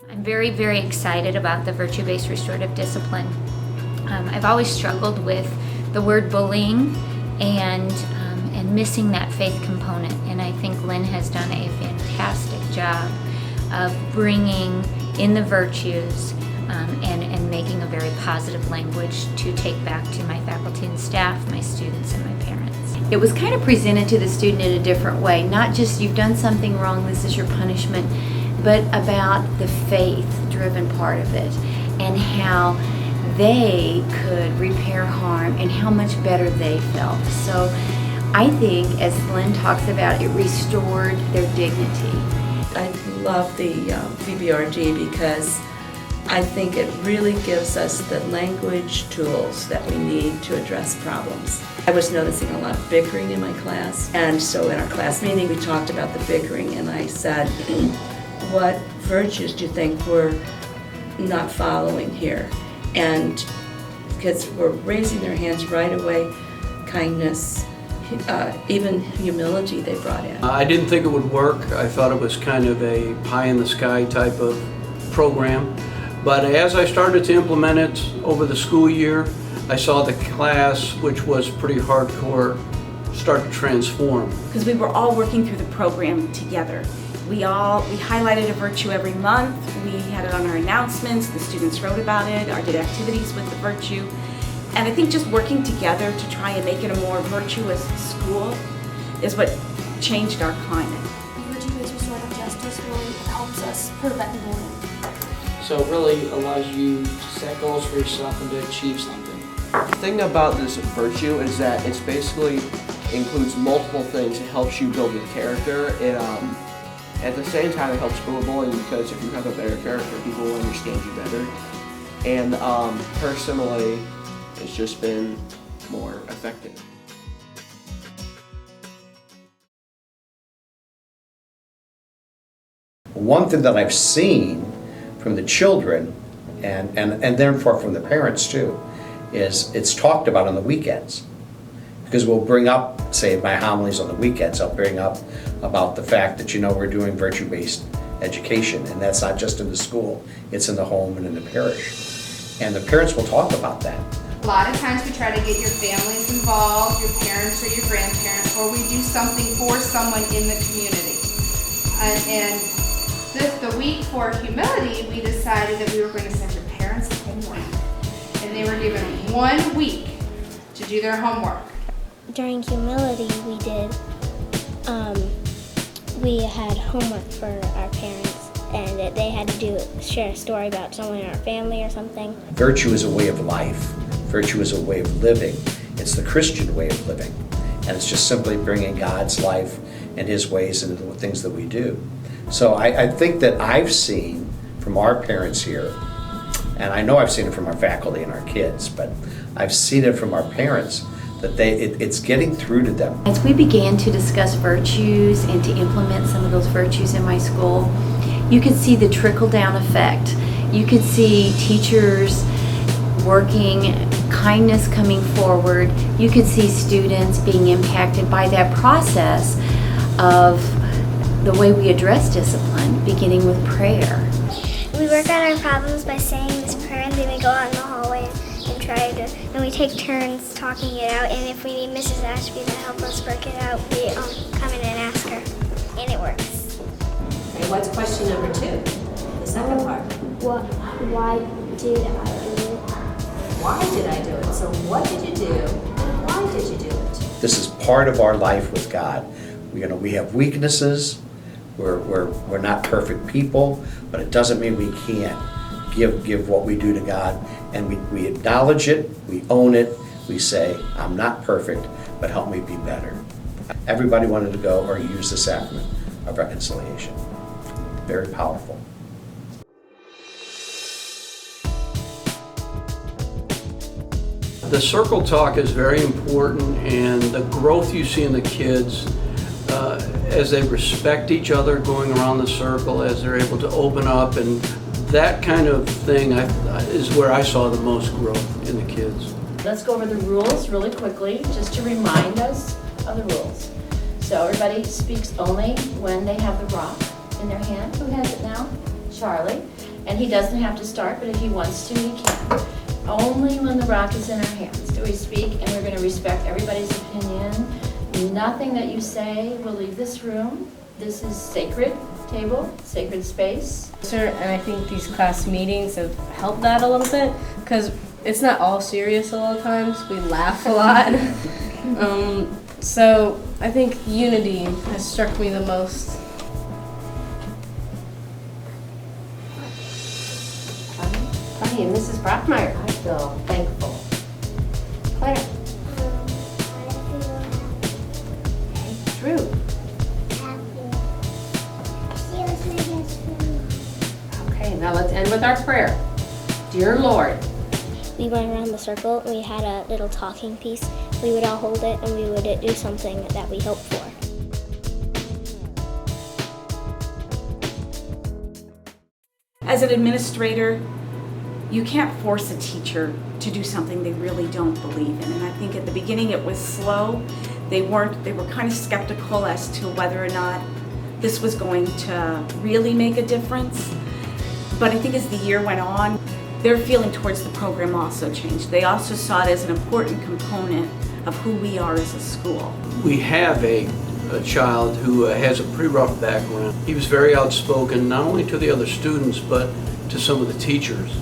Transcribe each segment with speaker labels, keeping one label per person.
Speaker 1: I'm very, very excited about the virtue-based restorative discipline. I've always struggled with the word bullying and missing that faith component, and I think Lynn has done a fantastic job of bringing in the virtues and making a very positive language to take back to my faculty and staff, my students, and my parents.
Speaker 2: It was kind of presented to the student in a different way, not just you've done something wrong, this is your punishment, but about the faith-driven part of it and how they could repair harm and how much better they felt. So I think, as Lynn talks about, it restored their dignity.
Speaker 3: I love the VBRD because I think it really gives us the language tools that we need to address problems. I was noticing a lot of bickering in my class, and so in our class meeting we talked about the bickering, and I said, what virtues do you think we're not following here? And kids were raising their hands right away, kindness, even humility they brought in.
Speaker 4: I didn't think it would work. I thought it was kind of a pie-in-the-sky type of program. But as I started to implement it over the school year, I saw the class, which was pretty hardcore, start to transform.
Speaker 5: Because we were all working through the program together. We highlighted a virtue every month. We had it on our announcements. The students wrote about it, or did activities with the virtue. And I think just working together to try and make it a more virtuous school is what changed our climate.
Speaker 6: Virtue-based restorative justice really helps us prevent bullying.
Speaker 7: So it really allows you to set goals for yourself and to achieve something.
Speaker 8: The thing about this virtue is that it's basically includes multiple things. It helps you build your character. At the same time, it helps build bullying because if you have a better character, people will understand you better. And personally, it's just been more effective.
Speaker 9: One thing that I've seen from the children, and therefore from the parents too, is it's talked about on the weekends. Because we'll bring up, say my homilies on the weekends, I'll bring up about the fact that, we're doing virtue-based education, and that's not just in the school, it's in the home and in the parish. And the parents will talk about that.
Speaker 10: A lot of times we try to get your families involved, your parents or your grandparents, or we do something for someone in the community. And the week for humility, we decided that we were going to send your parents homework. And they were given 1 week to do their homework.
Speaker 6: During humility, we had homework for our parents, and they had to share a story about someone in our family or something.
Speaker 9: Virtue is a way of life. Virtue is a way of living. It's the Christian way of living. And it's just simply bringing God's life and His ways into the things that we do. So I think that I've seen from our parents here, and I know I've seen it from our faculty and our kids, but I've seen it from our parents, that it's getting through to them.
Speaker 2: As we began to discuss virtues and to implement some of those virtues in my school, you could see the trickle-down effect. You could see teachers working, kindness coming forward. You could see students being impacted by that process of the way we address discipline, beginning with prayer.
Speaker 6: We work on our problems by saying this prayer, and then we go out in the hallway and we take turns talking it out, and if we need Mrs. Ashby to help us work it out, we come in and ask her, and it works.
Speaker 11: Okay, what's question number 2? The second part.
Speaker 6: Why did I do it?
Speaker 11: Why did I do it? So what did you do, and why did you do it?
Speaker 9: This is part of our life with God. We have weaknesses. We're not perfect people, but it doesn't mean we can't give what we do to God, and we acknowledge it, we own it, we say, I'm not perfect, but help me be better. Everybody wanted to go or use the sacrament of reconciliation. Very powerful.
Speaker 4: The circle talk is very important, and the growth you see in the kids as they respect each other going around the circle, as they're able to open up, and that kind of thing is where I saw the most growth in the kids.
Speaker 12: Let's go over the rules really quickly, just to remind us of the rules. So everybody speaks only when they have the rock in their hand. Who has it now? Charlie. And he doesn't have to start, but if he wants to, he can. Only when the rock is in our hands do we speak, and we're going to respect everybody's opinion. Nothing that you say will leave this room. This is sacred table, sacred space.
Speaker 13: And I think these class meetings have helped that a little bit, because it's not all serious a lot of times. We laugh a lot. So I think unity has struck me the most.
Speaker 11: Funny, and Mrs. Brockmeyer, I feel thankful. Claire? Okay, Drew? Okay, now let's end with our prayer. Dear Lord.
Speaker 6: We went around the circle and we had a little talking piece. We would all hold it and we would do something that we hoped for.
Speaker 5: As an administrator, you can't force a teacher to do something they really don't believe in. And I think at the beginning it was slow. They were kind of skeptical as to whether or not this was going to really make a difference. But I think as the year went on, their feeling towards the program also changed. They also saw it as an important component of who we are as a school.
Speaker 4: We have a child who has a pretty rough background. He was very outspoken, not only to the other students, but to some of the teachers.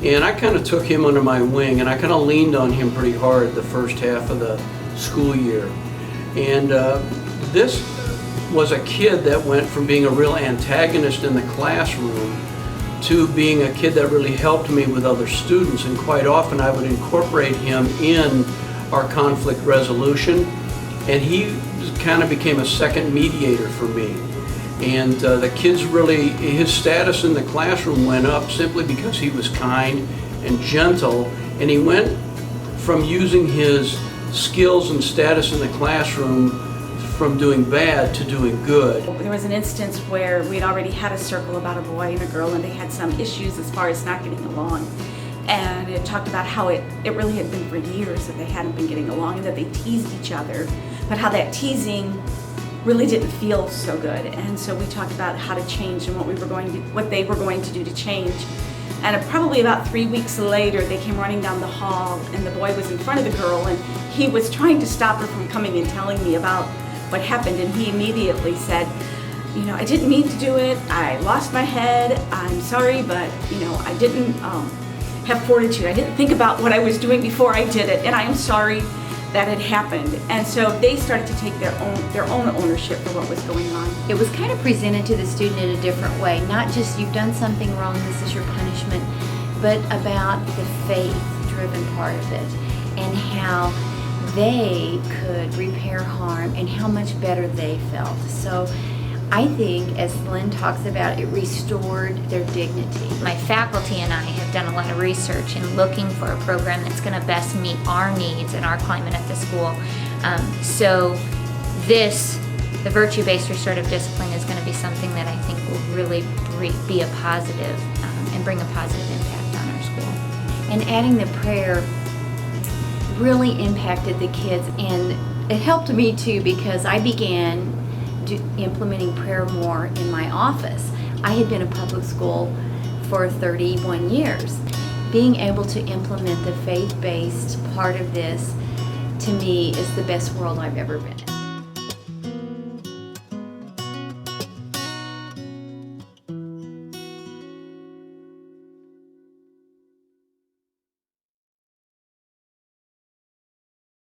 Speaker 4: And I kind of took him under my wing, and I kind of leaned on him pretty hard the first half of the school year. And this was a kid that went from being a real antagonist in the classroom to being a kid that really helped me with other students, and quite often I would incorporate him in our conflict resolution, and he kind of became a second mediator for me. And the kids really, his status in the classroom went up simply because he was kind and gentle, and he went from using his skills and status in the classroom from doing bad to doing good.
Speaker 5: There was an instance where we'd already had a circle about a boy and a girl, and they had some issues as far as not getting along. And it talked about how it really had been for years that they hadn't been getting along and that they teased each other, but how that teasing really didn't feel so good. And so we talked about how to change and what they were going to do to change. And probably about 3 weeks later, they came running down the hall, and the boy was in front of the girl, and he was trying to stop her from coming and telling me about what happened. And he immediately said, you know, I didn't mean to do it. I lost my head. I'm sorry, but you know, I didn't have fortitude. I didn't think about what I was doing before I did it, and I am sorry that had happened. And so they started to take their own ownership for what was going on.
Speaker 2: It was kind of presented to the student in a different way, not just you've done something wrong, this is your punishment, but about the faith-driven part of it and how they could repair harm and how much better they felt. So I think, as Lynn talks about, it restored their dignity.
Speaker 1: My faculty and I have done a lot of research in looking for a program that's going to best meet our needs and our climate at the school. So the virtue-based restorative discipline is going to be something that I think will really be a positive and bring a positive impact on our school.
Speaker 2: And adding the prayer really impacted the kids, and it helped me too, because I began implementing prayer more in my office. I had been in public school for 31 years. Being able to implement the faith-based part of this, to me, is the best world I've ever been.